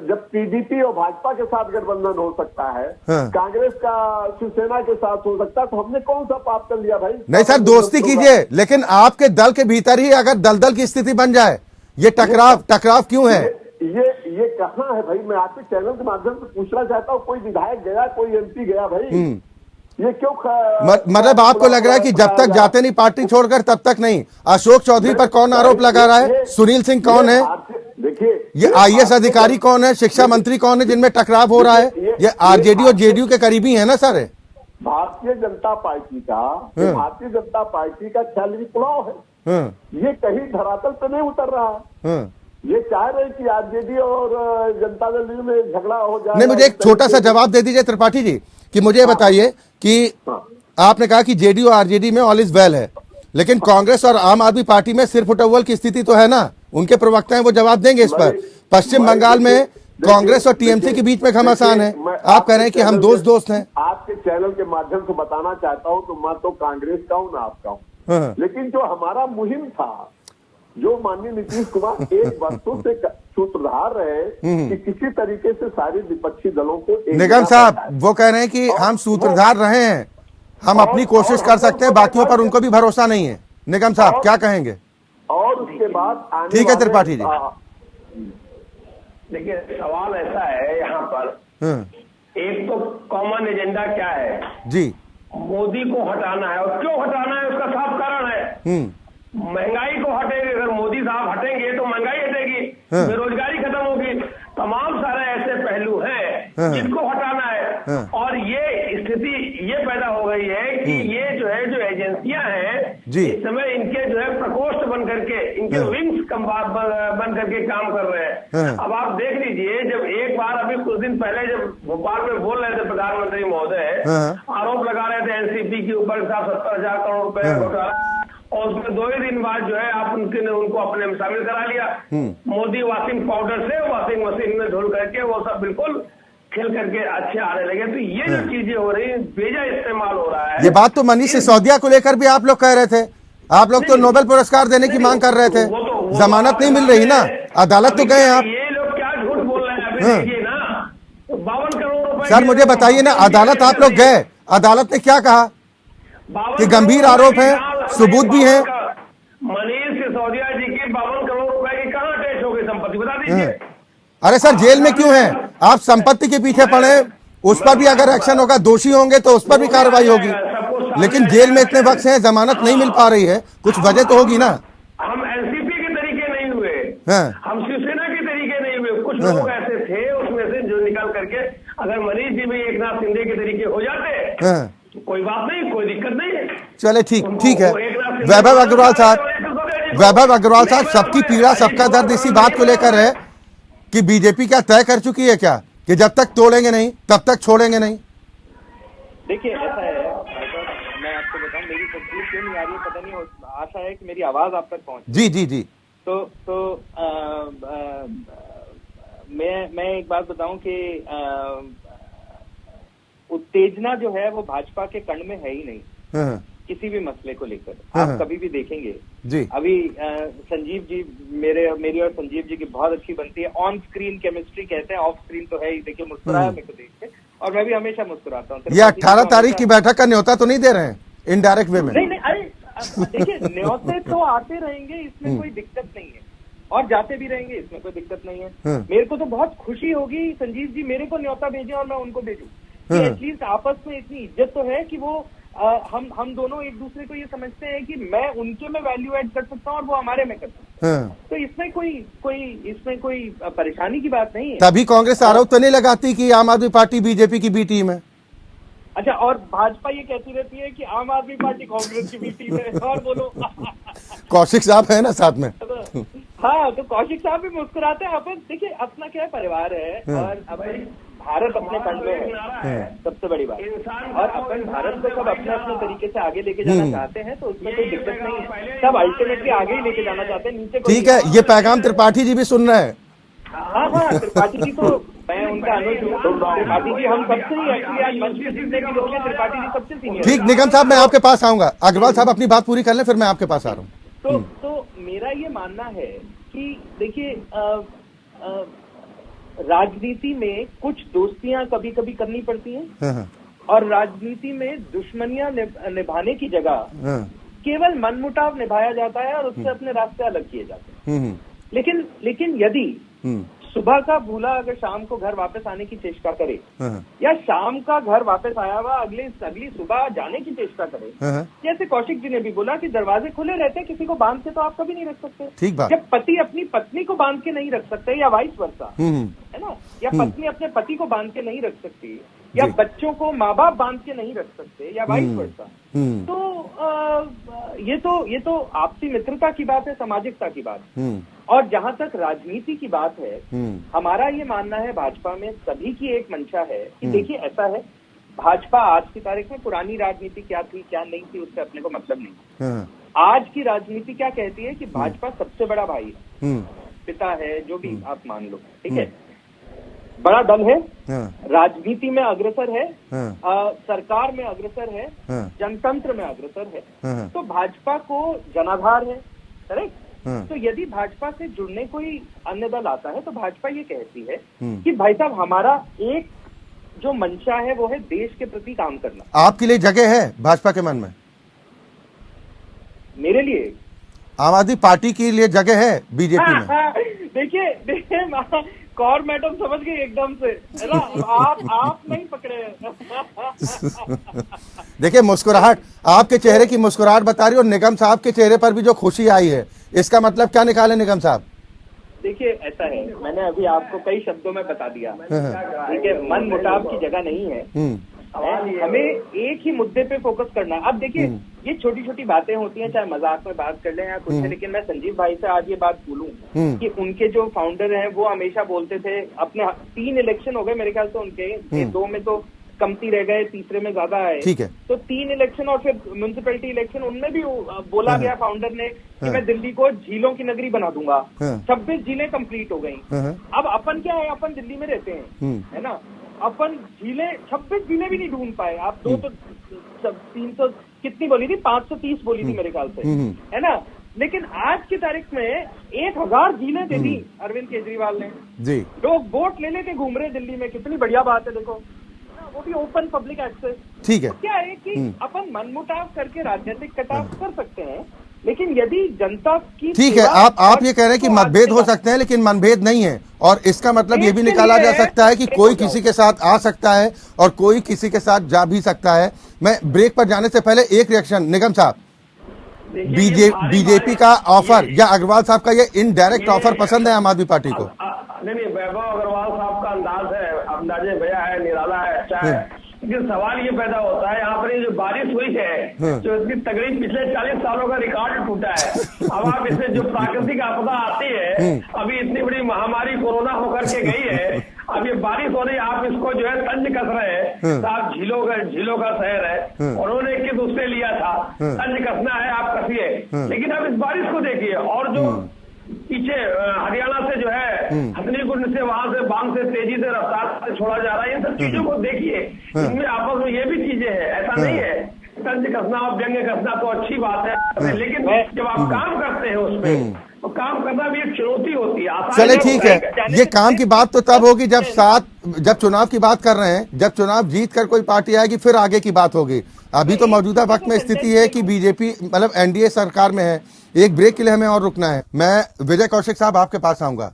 जब पीडीपी और भाजपा के साथ गठबंधन हो सकता है, कांग्रेस का शिवसेना के साथ हो सकता है, तो हमने कौन सा पाप कर लिया भाई? नहीं सर, दोस्ती कीजिए, लेकिन आपके दल के भीतर ही अगर दलदल की स्थिति बन जाए, ये टकराव क्यों है? ये कहाँ है भाई? मैं आपके चैनल के माध्यम से पूछना चाहता हूँ, कोई विधायक गया, कोई एमपी गया भाई? ये क्यों मतलब आपको लग रहा है कि जब तक जाते नहीं पार्टी छोड़कर तब तक नहीं? अशोक चौधरी पर कौन आरोप लगा रहा है? सुनील सिंह कौन है? देखिए, ये आईएएस अधिकारी कौन है? शिक्षा मंत्री कौन है जिनमें टकराव हो रहा है? ये आरजेडी और जेडीयू के करीबी है ना सर। भारतीय जनता पार्टी का ख्याल पुलाव है। ये कहीं धरातल पे नहीं उतर रहा। ये चाह रहे कि आरजेडी और जनता दल में झगड़ा हो जाए। नहीं, मुझे एक छोटा सा जवाब दे दीजिए त्रिपाठी जी कि मुझे बताइए कि आपने कहा कि जेडीयू और आरजेडी में ऑल इज वेल है, लेकिन कांग्रेस और आम आदमी पार्टी में सिर्फ उटव्वल की स्थिति तो है ना। उनके प्रवक्ता हैं, वो जवाब देंगे इस पर। पश्चिम बंगाल में कांग्रेस और टीएमसी के बीच में घमासान है, आप कह रहे हैं कि हम दोस्त हैं। आपके चैनल के माध्यम से बताना चाहता हूँ, तो मैं तो कांग्रेस का हूँ ना आपका हूँ, लेकिन जो हमारा मुहिम था, जो माननीय नीतीश कुमार एक वर्षों से सूत्रधार रहे कि किसी तरीके से सारे विपक्षी दलों को निगम साहब वो कह रहे हैं कि हम सूत्रधार रहे हैं, हम अपनी कोशिश कर सकते हैं, बाकियों पर उनको भी भरोसा नहीं है। निगम साहब क्या कहेंगे? और उसके बाद ठीक है त्रिपाठी जी, देखिए सवाल ऐसा है यहाँ पर, एक तो कॉमन एजेंडा क्या है जी? मोदी को हटाना है, और क्यों हटाना है उसका साफ कारण है। महंगाई को हटेंगे, अगर मोदी साहब हटेंगे तो महंगाई हटेगी, बेरोजगारी खत्म होगी, तमाम सारे ऐसे पहलू हैं जिनको हटाना है। और ये स्थिति ये पैदा हो गई है कि ये जो है जो एजेंसियां हैं इस समय इनके जो है प्रकोष्ठ बन करके, इनके विंग्स बन करके काम कर रहे हैं। अब आप देख लीजिए, जब एक बार अभी कुछ दिन पहले जब भोपाल में बोल रहे थे प्रधानमंत्री महोदय, आरोप लगा रहे थे एनसीपी के ऊपर 70,000 करोड़ रुपए घोटाला, और उसके 2 ही दिन बाद जो है आप उनको अपने में शामिल करा लिया। मोदी वॉशिंग पाउडर से वॉशिंग मशीन में धुल करके वो सब बिल्कुल खेल करके अच्छे आने लगे। तो ये जो चीजें हो रही है, बेजा इस्तेमाल हो रहा है। ये बात तो मनीष सिसोदिया को लेकर भी आप लोग कह रहे थे, आप लोग तो नोबेल पुरस्कार देने की मांग कर रहे थे, जमानत नहीं मिल रही ना, अदालत तो गए आप। ये लोग क्या झूठ बोल रहे हैं, अभी देखिए ना, 52 करोड़ रुपए। सर मुझे बताइए ना, अदालत आप लोग गए, अदालत ने क्या कहा कि गंभीर आरोप है, सबूत भी है। मनीष सिसोदिया जी की 52 करोड़ रुपए की कहाँ अटैच हो गई संपत्ति, बता दीजिए। अरे सर जेल में क्यों है आप? संपत्ति के पीछे पड़े, उस पर भी अगर एक्शन होगा, दोषी होंगे तो उस पर भी कार्रवाई होगी, लेकिन जेल में इतने वक्त से जमानत नहीं मिल पा रही है, कुछ वजह तो होगी ना। हम एनसीपी के तरीके नहीं हुए, हम शिवसेना के तरीके नहीं हुए, कुछ लोग ऐसे थे उसमें से जो निकाल करके, अगर मनीष जी भी एकनाथ शिंदे के तरीके हो जाते कोई बात नहीं, कोई दिक्कत नहीं है। चले ठीक है। वैभव अग्रवाल साहब, सबकी पीड़ा सबका दर्द इसी बात को लेकर है कि बीजेपी क्या तय कर चुकी है क्या कि जब तक तोड़ेंगे नहीं तब तक छोड़ेंगे नहीं? देखिए ऐसा है मेरी तस्वीर क्यों नहीं आ रही है पता नहीं, आशा है कि मेरी आवाज आप तक पहुंचे। जी जी जी। तो मैं एक बात बताऊं कि उत्तेजना जो है वो भाजपा के कण में है ही नहीं किसी भी मसले को लेकर। आप कभी भी देखेंगे जी। अभी संजीव जी मेरी और संजीव जी की बहुत अच्छी बनती है, ऑन स्क्रीन केमिस्ट्री कहते हैं, ऑफ स्क्रीन तो है ही। देखिए मुस्कुराया मेरे को देख के, और मैं भी हमेशा मुस्कुराता हूँ। ये 18 तारीख की बैठक का न्योता तो नहीं दे रहे हैं इनडायरेक्ट वे में? नहीं, अरे देखिए न्योते तो आते रहेंगे, इसमें कोई दिक्कत नहीं है, और जाते भी रहेंगे, इसमें कोई दिक्कत नहीं है। मेरे को तो बहुत खुशी होगी संजीव जी मेरे को न्योता भेजें और मैं उनको भेजूं। एटलीस्ट आपस में इतनी इज्जत तो है कि वो हम दोनों एक दूसरे को ये समझते हैं कि मैं उनके में वैल्यू ऐड कर सकता हूँ और वो हमारे में कर सकता है। तो इसमें कोई परेशानी की बात नहीं है। तभी कांग्रेस आरोप तो नहीं लगाती कि आम आदमी पार्टी बीजेपी की बी टीम है? अच्छा, और भाजपा ये कहती रहती है कि आम आदमी पार्टी कांग्रेस की बी टीम है, और बोलो कौशिक साहब है ना साथ में। हाँ, तो कौशिक साहब भी मुस्कुराते हैं। अपन देखिए अपना क्या परिवार है, और अपन भारत अपने फंड में है, सबसे बड़ी बात। और अपन भारत को सब अपने अपने तरीके से आगे लेके जाना चाहते हैं, तो उसमें कोई दिक्कत नहीं है। सब अल्टीमेटली आगे ही लेके जाना चाहते हैं, नीचे ठीक है। ये पैगाम त्रिपाठी जी भी सुन रहे हैं। हाँ, त्रिपाठी जी तो मैं उनका अनुरोध हूँ। त्रिपाठी जी हम सबसे ही एक्चुअली आज मंच पे सीखने के लोग हैं, त्रिपाठी जी सबसे सीनियर। ठीक, निगम साहब मैं आपके पास आऊंगा। अग्रवाल साहब अपनी बात पूरी कर लें, फिर मैं आपके पास आ रहा हूँ। तो मेरा ये मानना है कि देखिए राजनीति में कुछ दोस्तियां कभी कभी करनी पड़ती हैं, और राजनीति में दुश्मनियां निभाने की जगह केवल मनमुटाव निभाया जाता है और उससे अपने रास्ते अलग किए जाते हैं। लेकिन यदि सुबह का भूला अगर शाम को घर वापस आने की चेष्टा करे, या शाम का घर वापस आया हुआ अगली सुबह जाने की चेष्टा करे, जैसे कौशिक जी ने भी बोला कि दरवाजे खुले रहते हैं, किसी को बांध के तो आप कभी नहीं रख सकते। ठीक बात। जब पति अपनी पत्नी को बांध के नहीं रख सकते, या वाइस वर्सा, है ना, या पत्नी अपने पति को बांध के नहीं रख सकती, या बच्चों को माँ बाप बांध के नहीं रख सकते, या वाइस वर्सा, तो ये तो आपसी मित्रता की बात है, सामाजिकता की बात है। और जहां तक राजनीति की बात है, हमारा ये मानना है भाजपा में सभी की एक मंशा है कि देखिए ऐसा है, भाजपा आज की तारीख में, पुरानी राजनीति क्या थी क्या नहीं थी उससे अपने को मतलब नहीं। आज की राजनीति क्या कहती है कि भाजपा सबसे बड़ा भाई है, पिता है, जो भी आप मान लो, ठीक है, बड़ा दल है, राजनीति में अग्रसर है, सरकार में अग्रसर है, जनतंत्र में अग्रसर है, तो भाजपा को जनाधार है, करेक्ट। तो यदि भाजपा से जुड़ने कोई अन्य दल आता है तो भाजपा ये कहती है कि भाई साहब हमारा एक जो मंशा है वो है देश के प्रति काम करना। आपके लिए जगह है भाजपा के मन में? मेरे लिए आम आदमी पार्टी के लिए जगह है बीजेपी में? देखिए कौर मैडम समझ गई एकदम से, है ना, आप नहीं पकड़े। देखिए मुस्कुराहट, आपके चेहरे की मुस्कुराहट बता रही है, और निगम साहब के चेहरे पर भी जो खुशी आई है, इसका मतलब क्या निकाले निगम साहब? देखिए ऐसा है, मैंने अभी आपको कई शब्दों में बता दिया, ठीक है, मन मुटाव की जगह नहीं है, हमें एक ही मुद्दे पे फोकस करना है। अब देखिए ये छोटी छोटी बातें होती हैं, चाहे मजाक में बात कर लें या कुछ, लेकिन मैं संजीव भाई से आज ये बात बोलूं कि उनके जो फाउंडर हैं वो हमेशा बोलते थे, अपने 3 इलेक्शन हो गए मेरे ख्याल से उनके, 2 में तो कमती रह गए, तीसरे में ज्यादा आए, ठीक है, तो 3 इलेक्शन और फिर म्युनिसिपैलिटी इलेक्शन, उनमें भी बोला गया फाउंडर ने कि मैं दिल्ली को झीलों की नगरी बना दूंगा। 26 झीलें कंप्लीट हो गई। अब अपन क्या है, अपन दिल्ली में रहते हैं, है ना, अपन झीलें 26 झीलें भी नहीं ढूंढ पाए। आप 300 कितनी बोली थी, 530 बोली थी मेरे ख्याल से, है ना, लेकिन आज की तारीख में 1000 झीलें दे दी अरविंद केजरीवाल ने जी। लोग बोट ले लेके घूम रहे दिल्ली में, कितनी बढ़िया बात है, देखो वो भी ओपन पब्लिक एक्सेस, ठीक है। क्या है कि अपन मनमुटाव करके राजनीतिक कटाव कर सकते हैं, लेकिन यदि जनता की, ठीक है, आप ये कह रहे हैं कि मतभेद हो सकते हैं लेकिन मनभेद नहीं है, और इसका मतलब ये भी निकाला जा सकता है कि कोई किसी के साथ आ सकता है और कोई किसी के साथ जा भी सकता है। मैं ब्रेक पर जाने से पहले एक रिएक्शन, निगम साहब, बीजेपी का ऑफर या अग्रवाल साहब का ये इनडायरेक्ट ऑफर पसंद है आम आदमी पार्टी को? नहीं, वैभव अग्रवाल साहब का अंदाजे भैया है, निराला है, चाहे लेकिन सवाल ये पैदा होता है, यहाँ पर ये जो बारिश हुई है, जो इतनी तगड़ी पिछले 40 सालों का रिकॉर्ड टूटा है। अब आप इससे जो प्राकृतिक आपदा आती है, अभी इतनी बड़ी महामारी कोरोना होकर के गई है, अब ये बारिश हो रही है, आप इसको जो है तंज कस रहे हैं। साहब झीलों का शहर है, उन्होंने किस उससे लिया था, तंज कसना है, आप कसिए। लेकिन अब इस बारिश को देखिए, और जो पीछे हरियाणा से जो है हथनीकुंड से, वहां से बांध से तेजी से रफ्तार से छोड़ा जा रहा है, इन सब चीजों को देखिए, इनमें आपस में ये भी चीजें हैं। ऐसा नहीं है तंज कसना और व्यंग्य कसना तो अच्छी बात है, लेकिन जब आप काम करते हैं उसमें, तो काम करना भी एक चुनौती होती है। चले ठीक है, ये काम की बात तो तब होगी जब चुनाव की बात कर रहे हैं, जब चुनाव जीत कर कोई पार्टी आएगी फिर आगे की बात होगी। अभी तो मौजूदा वक्त में स्थिति है कि बीजेपी मतलब एनडीए सरकार में है। एक ब्रेक के लिए हमें और रुकना है। मैं विजय कौशिक साहब आपके पास आऊंगा,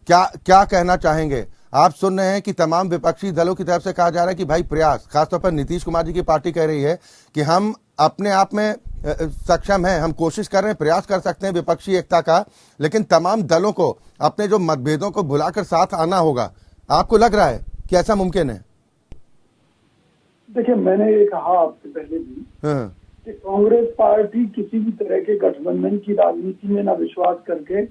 क्या कहना चाहेंगे? आप सुन रहे हैं कि तमाम विपक्षी दलों की तरफ से कहा जा रहा है कि भाई प्रयास, खासतौर पर नीतीश कुमार जी की पार्टी कह रही है कि हम अपने आप में सक्षम हैं, हम कोशिश कर रहे हैं, प्रयास कर सकते हैं विपक्षी एकता का, लेकिन तमाम दलों को अपने जो मतभेदों को भुलाकर साथ आना होगा। आपको लग रहा है कि ऐसा मुमकिन है? देखिए, मैंने ये कहा आपसे पहले भी कि कांग्रेस पार्टी किसी भी तरह के गठबंधन की राजनीति में ना विश्वास करके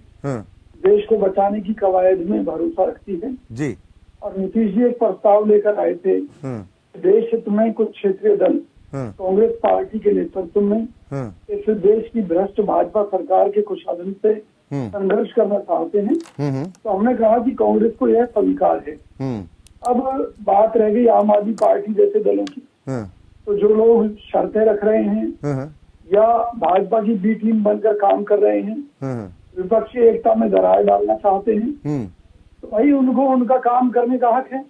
देश को बचाने की कवायद में भरोसा रखती है जी। और नीतीश जी एक प्रस्ताव लेकर आए थे, देश हित में कुछ क्षेत्रीय दल कांग्रेस पार्टी के नेतृत्व में इस देश की भ्रष्ट भाजपा सरकार के कुशासन से संघर्ष करना चाहते हैं। तो हमने कहा कि कांग्रेस को यह स्वीकार है। अब बात रह गई आम आदमी पार्टी जैसे दलों की, तो जो लोग शर्तें रख रहे हैं या भाजपा की बी टीम बनकर काम कर रहे हैं, विपक्षी एकता में दरार डालना चाहते हैं, तो भाई उनको उनका काम करने का हक है।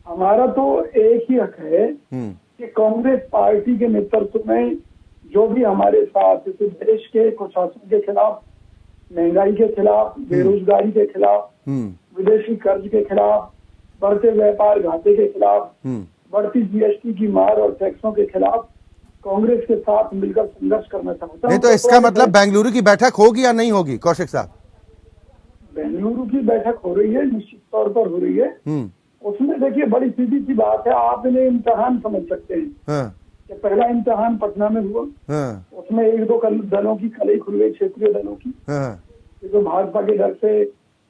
हमारा तो एक ही हक है कि कांग्रेस पार्टी के नेतृत्व में जो भी हमारे साथ इस देश के कुशासन के खिलाफ, महंगाई के खिलाफ, बेरोजगारी के खिलाफ, विदेशी कर्ज के खिलाफ, बढ़ते व्यापार घाटे के खिलाफ, बढ़ती जीएसटी की मार और टैक्सों के खिलाफ कांग्रेस के साथ मिलकर संघर्ष करना चाहता नहीं, तो इसका मतलब बेंगलुरु की बैठक होगी या नहीं होगी कौशिक साहब? बेंगलुरु की बैठक हो रही है, निश्चित तौर पर हो रही है। उसमें देखिए बड़ी सीधी सी बात है, आप इन्हें इम्तिहान समझ सकते हैं कि पहला इम्तिहान पटना में हुआ, उसमें एक दो दलों की कलई खुल गई, क्षेत्रीय दलों की, तो भाजपा के डर से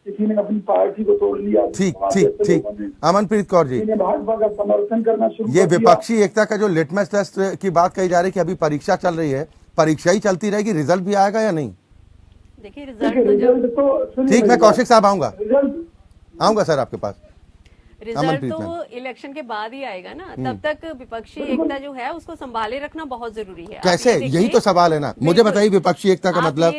किसी ने अपनी पार्टी को तोड़ लिया। ठीक। अमनप्रीत कौर जी, भाजपा का समर्थन करना शुरू ये विपक्षी एकता का जो लिटमस टेस्ट की बात कही जा रही है कि अभी परीक्षा चल रही है, परीक्षा ही चलती रहेगी, रिजल्ट भी आएगा या नहीं? देखिए रिजल्ट तो ठीक, मैं कौशिक साहब आऊंगा सर आपके पास। रिजल्ट तो इलेक्शन के बाद ही आएगा ना, तब तक विपक्षी एकता जो है उसको संभाले रखना बहुत जरूरी है। कैसे? यही तो सवाल है ना। मुझे बताइए विपक्षी एकता का मतलब,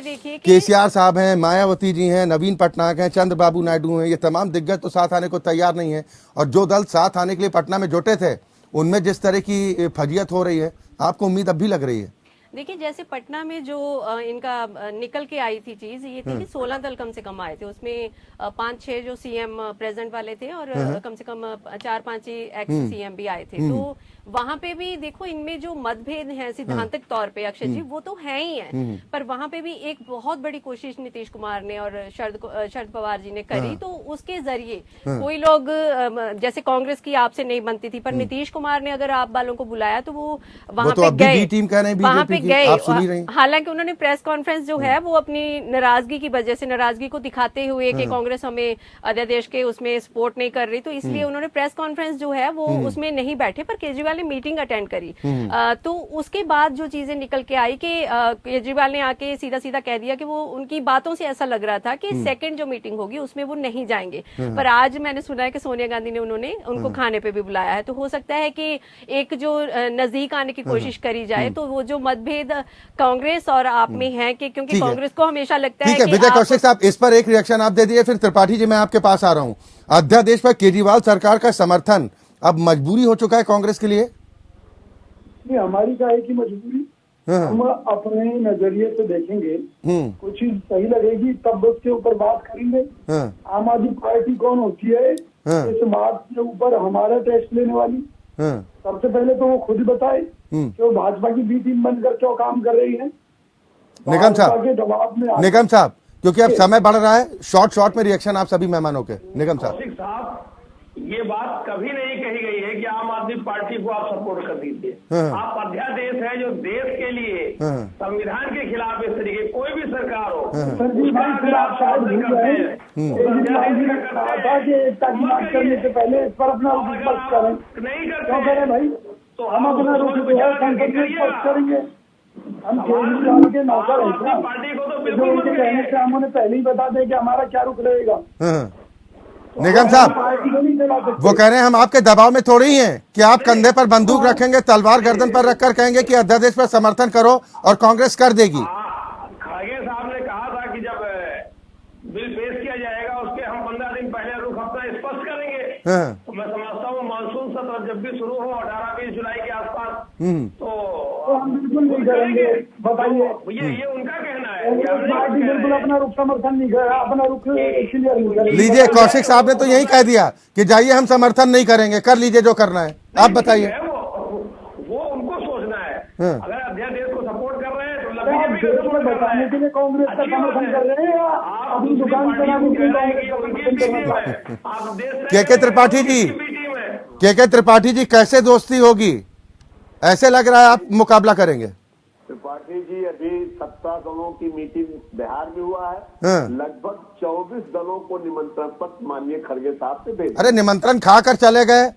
केसीआर साहब हैं, मायावती जी हैं, नवीन पटनायक हैं, चंद्रबाबू नायडू हैं, ये तमाम दिग्गज तो साथ आने को तैयार नहीं है, और जो दल साथ आने के लिए पटना में जुटे थे उनमें जिस तरह की फजियत हो रही है, आपको उम्मीद अब भी लग रही है? देखिए, जैसे पटना में जो इनका निकल के आई थी चीज ये थी कि 16 दल कम से कम आए थे, उसमें 5-6 जो सीएम प्रेजेंट वाले थे और कम से कम 4-5 ही एक्स सीएम भी आए थे। तो वहां पे भी देखो, इनमें जो मतभेद हैं सिद्धांतिक तौर पे अक्षय जी, वो तो है ही है, पर वहां पे भी एक बहुत बड़ी कोशिश नीतीश कुमार ने और शरद पवार जी ने करी। तो उसके जरिए कोई लोग, जैसे कांग्रेस की आपसे नहीं बनती थी, पर नीतीश कुमार ने अगर आप वालों को बुलाया तो वो वहां पे गए, वहां पे गए। हालांकि उन्होंने प्रेस कॉन्फ्रेंस जो है वो अपनी नाराजगी की वजह से, नाराजगी को दिखाते हुए कि कांग्रेस हमें अध्यादेश के उसमें सपोर्ट नहीं कर रही, तो इसलिए उन्होंने प्रेस कॉन्फ्रेंस जो है वो उसमें नहीं बैठे, पर केजरीवाल ने मीटिंग अटेंड करी। तो उसके बाद जो चीजें निकल के आई कि केजरीवाल ने आके सीधा सीधा कह दिया कि वो, उनकी बातों से ऐसा लग रहा था कि सेकंड जो मीटिंग होगी उसमें वो नहीं जाएंगे। पर आज मैंने सुना है कि सोनिया गांधी ने उनको खाने पे भी बुलाया है, तो हो सकता है कि एक जो नजदीक आने की कोशिश करी जाए, तो वो जो मतभेद कांग्रेस और आप में है कि क्योंकि कांग्रेस को हमेशा लगता है कि विजय कौशिक साहब, इस पर एक रिएक्शन आप दे दिए, फिर त्रिपाठी जी मैं आपके पास आ रहा हूं। अध्यादेश पर केजरीवाल सरकार का समर्थन अब मजबूरी हो चुका है कांग्रेस के लिए? नहीं, हमारी का है कि मजबूरी, हम अपने नजरिए से देखेंगे, कुछ चीज सही लगेगी तब उसके ऊपर बात करेंगे। आम आदमी पार्टी कौन होती है इस बात के ऊपर हमारा टेस्ट लेने वाली? सबसे पहले तो वो खुद ही बताए कि वो भाजपा की बी टीम बनकर क्यों काम कर रही है। निगम साहब, क्योंकि अब समय बढ़ रहा है, शॉर्ट में रिएक्शन आप सभी मेहमानों के। निगम साहब, ये बात कभी नहीं कही गई है कि आम आदमी पार्टी को आप सपोर्ट कर दीजिए। आप अध्यादेश है जो देश के लिए संविधान के खिलाफ इस तरीके कोई भी सरकार हो उसका अगर आप शासन करते हैं तो अध्यादेश का करते हैं पहले इस पर अपना नहीं करते भाई, तो हम अपना करेंगे। हम केजरीवाल के नौकर हैं, पार्टी को तो जो बिल्कुल उनके कहने से हम उन्हें पहले ही बता दें कि हमारा क्या रुख रहेगा। निगम साहब, वो कह रहे हैं हम आपके दबाव में थोड़ी ही हैं कि आप कंधे पर बंदूक रखेंगे, तलवार गर्दन पर रखकर कहेंगे कि अध्यादेश पर समर्थन करो और कांग्रेस कर देगी। खड़गे साहब ने कहा था कि जब बिल पेश किया जाएगा उसके हम 15 दिन पहले रुख अपना स्पष्ट करेंगे। तो मैं समझता हूँ मानसून सत्र जब भी शुरू हो 18-20 जुलाई के आसपास तो हम बिल्कुल नहीं करेंगे। बताइए, ये उनका कहना है कि पार्टी बिल्कुल अपना रुख समर्थन नहीं करेगा, अपना रुख क्लियर नहीं करेगा। लीजिए, कौशिक साहब ने तो यही कह दिया कि जाइए हम समर्थन नहीं करेंगे, कर लीजिए जो करना है। आप बताइए। वो उनको सोचना है। अगर अध्यादेश को सपोर्ट कर रहे हैं तो बताने के लिए कांग्रेस का समर्थन कर रहे हैं, अपनी दुकान चलाने के लिए। के त्रिपाठी जी, के त्रिपाठी जी, कैसे दोस्ती होगी? ऐसे लग रहा है आप मुकाबला करेंगे। त्रिपाठी जी, अभी 17 दलों की मीटिंग बिहार में हुआ है। लगभग 24 दलों को निमंत्रण पत्र माननीय खड़गे साहब से भेजा। अरे निमंत्रण खाकर चले गए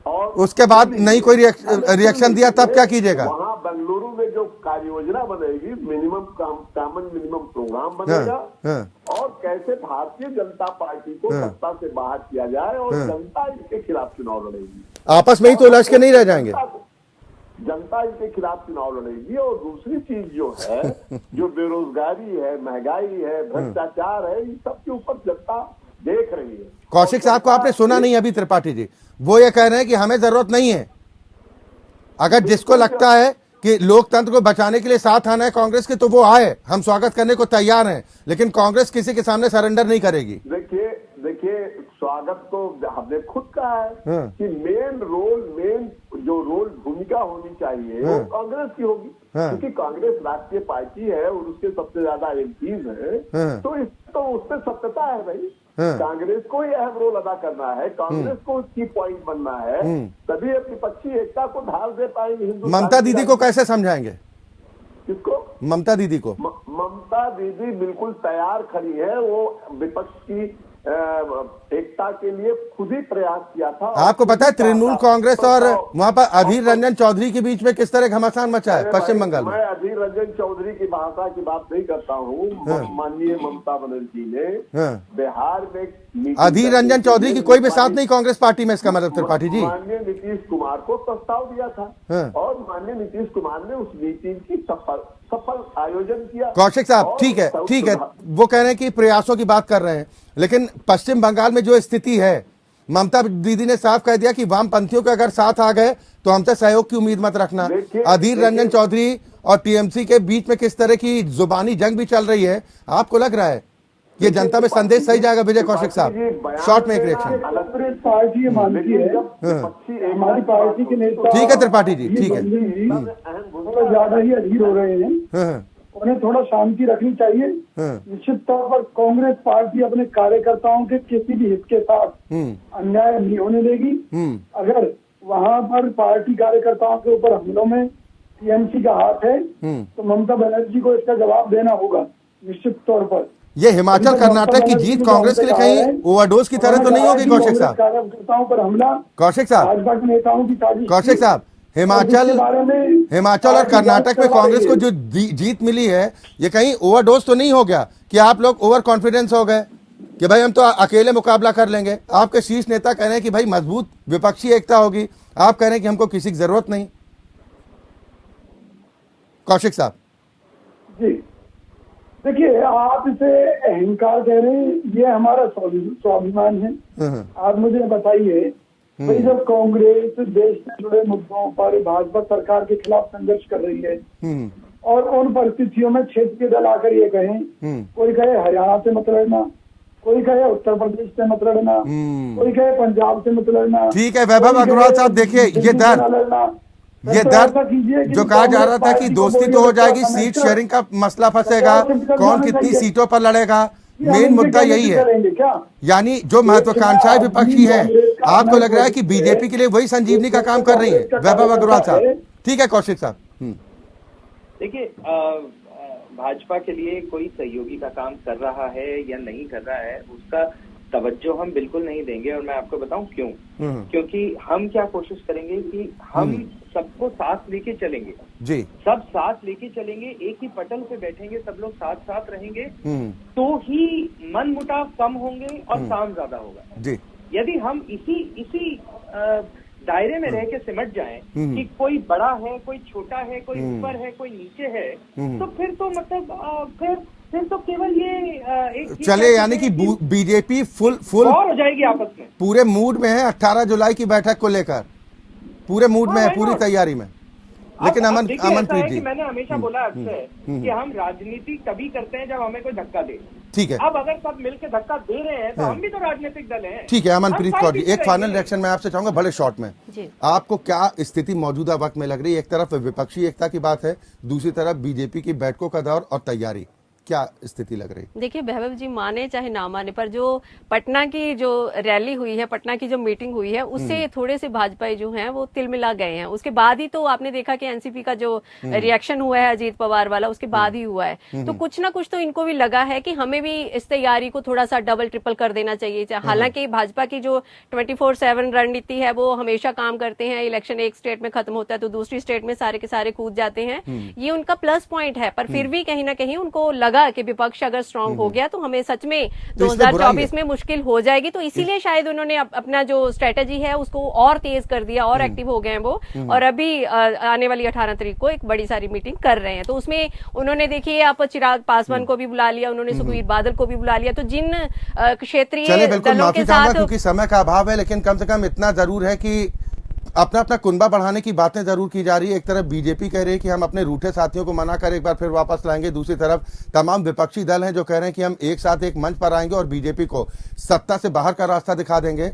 और उसके बाद नहीं कोई रिएक्शन दिया, तब क्या कीजिएगा? वहाँ बेंगलुरु में जो कार्य योजना बनेगी, मिनिमम कॉमन मिनिमम प्रोग्राम बनेगा और कैसे भारतीय जनता पार्टी को सत्ता से बाहर किया जाए और जनता इसके खिलाफ चुनाव लड़ेगी। आपस में ही तो उलझ के नहीं रह जाएंगे। जनता इनके खिलाफ चुनाव लड़ेगी। और दूसरी चीज जो है, जो बेरोजगारी है, महंगाई है, भ्रष्टाचार है, इन सब के ऊपर जनता देख रही है। कौशिक साहब को आपने सुना नहीं अभी, त्रिपाठी जी वो ये कह रहे हैं कि हमें जरूरत नहीं है। अगर जिसको लगता है कि लोकतंत्र को बचाने के लिए साथ आना है कांग्रेस के, तो वो आए, हम स्वागत करने को तैयार हैं, लेकिन कांग्रेस किसी के सामने सरेंडर नहीं करेगी। देखिए, स्वागत तो हमने खुद कहा है कि मेन भूमिका होनी चाहिए वो कांग्रेस की होगी, क्योंकि कांग्रेस राष्ट्रीय पार्टी है और उसके सबसे ज्यादा एमपीज हैं, तो उसमें सत्यता है भाई। कांग्रेस को ही अहम रोल अदा करना है, कांग्रेस को की पॉइंट बनना है, तभी विपक्षी एकता को ढाल दे पाएंगे। ममता दीदी को कैसे समझाएंगे? किसको? ममता दीदी को। ममता दीदी बिल्कुल तैयार खड़ी है। वो विपक्ष की एकता के लिए खुद ही प्रयास किया था। आपको पता है तृणमूल कांग्रेस और वहाँ पर अधीर रंजन चौधरी के बीच में किस तरह घमासान मचा है पश्चिम बंगाल में? मैं अधीर रंजन चौधरी की भाषा की बात नहीं करता हूँ। माननीय ममता बनर्जी ने बिहार में अधीर रंजन चौधरी की कोई भी साथ नहीं कांग्रेस पार्टी में, इसका मतलब त्रिपाठी जी? माननीय नीतीश कुमार को प्रस्ताव दिया था और माननीय नीतीश कुमार ने उस मीटिंग की सफल आयोजन किया। कौशिक साहब, ठीक है, वो कह रहे हैं कि प्रयासों की बात कर रहे हैं, लेकिन पश्चिम बंगाल में जो स्थिति है, ममता दीदी ने साफ कह दिया कि वामपंथियों के अगर साथ आ गए तो हमसे सहयोग की उम्मीद मत रखना। अधीर रंजन चौधरी और टीएमसी के बीच में किस तरह की जुबानी जंग भी चल रही है, आपको लग रहा है ये जनता में संदेश सही जाएगा? विजय कौशिक साहब, शॉर्ट में एक रिएक्शन। पार्टी मानती है, हमारी पार्टी के नेता, ठीक है त्रिपाठी जी, ठीक है, थोड़ा ज्यादा ही अधीर हो रहे हैं, उन्हें थोड़ा शांति रखनी चाहिए। निश्चित तौर पर कांग्रेस पार्टी अपने कार्यकर्ताओं के किसी भी हित के साथ अन्याय नहीं होने देगी। अगर वहां पर पार्टी कार्यकर्ताओं के ऊपर हमलों में टीएमसी का हाथ है तो ममता बनर्जी को इसका जवाब देना होगा निश्चित तौर पर। ये हिमाचल कर्नाटक की जीत कांग्रेस के लिए कहीं ओवरडोज की तरह तो नहीं होगी कौशिक साहब? कार्यकर्ताओं पर हमला, कौशिक साहब, भाजपा के नेताओं की साजिश। कौशिक साहब, हिमाचल और कर्नाटक में कांग्रेस को जो जीत मिली है, ये कहीं ओवरडोज तो नहीं हो गया कि आप लोग ओवर कॉन्फिडेंस हो गए कि भाई हम तो अकेले मुकाबला कर लेंगे? आपके शीर्ष नेता कह रहे हैं कि भाई मजबूत विपक्षी एकता होगी, आप कह रहे हैं कि हमको किसी की जरूरत नहीं। कौशिक साहब जी, देखिए, आप इसे अहंकार कह रहे हैं, ये हमारा स्वाभिमान है। आप मुझे बताइए भाई, जब कांग्रेस देश से जुड़े मुद्दों पर भाजपा सरकार के खिलाफ संघर्ष कर रही है और उन परिस्थितियों में क्षेत्र के दल आकर ये कहें, कोई कहे हरियाणा से मत लड़ना, कोई कहे उत्तर प्रदेश से मत लड़ना, कोई कहे पंजाब से मत लड़ना। ठीक है वैभव अग्रवाल साहब, देखिए ये दर्द जो कहा जा रहा था कि दोस्ती तो हो जाएगी, सीट शेयरिंग का मसला फंसेगा, कौन कितनी सीटों पर लड़ेगा, मेन मुद्दा यही है। यानी जो महत्वाकांक्षाएं विपक्षी हैं आपको लग रहा है कि बीजेपी के लिए वही संजीवनी का काम कर रही है वैभव अग्रवाल साहब? ठीक है कौशिक साहब। देखिए, भाजपा के लिए कोई सहयोगी का काम कर रहा है या नहीं कर रहा है, उसका तवज्जो हम बिल्कुल नहीं देंगे। और मैं आपको बताऊं क्यों। क्योंकि हम क्या कोशिश करेंगे कि हम सबको साथ लेके चलेंगे जी, सब साथ लेके चलेंगे, एक ही पटल पे बैठेंगे, सब लोग साथ साथ रहेंगे, तो ही मन मुटाव कम होंगे और काम ज्यादा होगा जी। यदि हम इसी दायरे में रह के सिमट जाएं कि कोई बड़ा है, कोई छोटा है, कोई ऊपर है, कोई नीचे है, तो फिर तो मतलब फिर तो केवल ये एक चले, यानी कि बीजेपी फुल और हो जाएगी आपस में, पूरे मूड में है 18 जुलाई की बैठक को लेकर, पूरे मूड में है, पूरी तैयारी में। लेकिन अमनप्रीत जी, मैंने हमेशा बोला अक्सर कि हम राजनीति तभी करते हैं जब हमें कोई धक्का दे। ठीक है, अब अगर सब मिलकर धक्का दे रहे हैं तो हम भी तो राजनीतिक दल हैं। ठीक है अमनप्रीत कौर जी, एक फाइनल रिएक्शन मैं आपसे चाहूंगा बड़े शॉर्ट में। आपको क्या स्थिति मौजूदा वक्त में लग रही है? एक तरफ विपक्षी एकता की बात है, दूसरी तरफ बीजेपी की बैठकों का दौर और तैयारी, क्या स्थिति लग रही? देखिए वैभव जी, माने चाहे ना माने, पर जो पटना की जो रैली हुई है, पटना की जो मीटिंग हुई है, उससे थोड़े से भाजपाई जो हैं वो तिलमिला गए हैं। उसके बाद ही तो आपने देखा कि एनसीपी का जो रिएक्शन हुआ है अजीत पवार वाला, उसके बाद ही हुआ है। तो कुछ ना कुछ तो इनको भी लगा है कि हमें भी इस तैयारी को थोड़ा सा डबल ट्रिपल कर देना चाहिए। हालांकि भाजपा की जो 24/7 रणनीति है वो हमेशा काम करते हैं, इलेक्शन एक स्टेट में खत्म होता है तो दूसरी स्टेट में सारे के सारे कूद जाते हैं, ये उनका प्लस पॉइंट है। पर फिर भी कहीं ना कहीं उनको लगा कि विपक्ष अगर स्ट्रांग हो गया तो हमें सच में 2024 में मुश्किल हो जाएगी। तो इसीलिए शायद उन्होंने अपना जो स्ट्रेटेजी है उसको और तेज कर दिया और एक्टिव हो गए हैं वो, और अभी आने वाली 18 तारीख को एक बड़ी सारी मीटिंग कर रहे हैं। तो उसमें उन्होंने देखिए आप चिराग पासवान को भी बुला लिया, उन्होंने सुखबीर बादल को भी बुला लिया। तो जिन क्षेत्रीय दलों के साथ, क्योंकि समय का अभाव है, लेकिन कम से कम इतना जरूर है कि अपना अपना कुनबा बढ़ाने की बातें जरूर की जा रही है। एक तरफ बीजेपी कह रही है कि हम अपने रूठे साथियों को मना कर एक बार फिर वापस लाएंगे, दूसरी तरफ तमाम विपक्षी दल हैं जो कह रहे हैं कि हम एक साथ एक मंच पर आएंगे और बीजेपी को सत्ता से बाहर का रास्ता दिखा देंगे,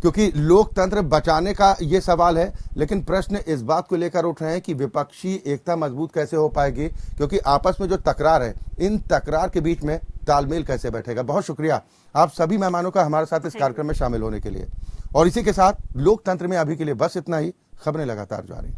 क्योंकि लोकतंत्र बचाने का ये सवाल है। लेकिन प्रश्न इस बात को लेकर उठ रहे हैं कि विपक्षी एकता मजबूत कैसे हो पाएगी, क्योंकि आपस में जो तकरार है, इन तकरार के बीच में तालमेल कैसे बैठेगा। बहुत शुक्रिया आप सभी मेहमानों का हमारे साथ इस कार्यक्रम में शामिल होने के लिए। और इसी के साथ लोकतंत्र में अभी के लिए बस इतना ही। खबरें लगातार जारी।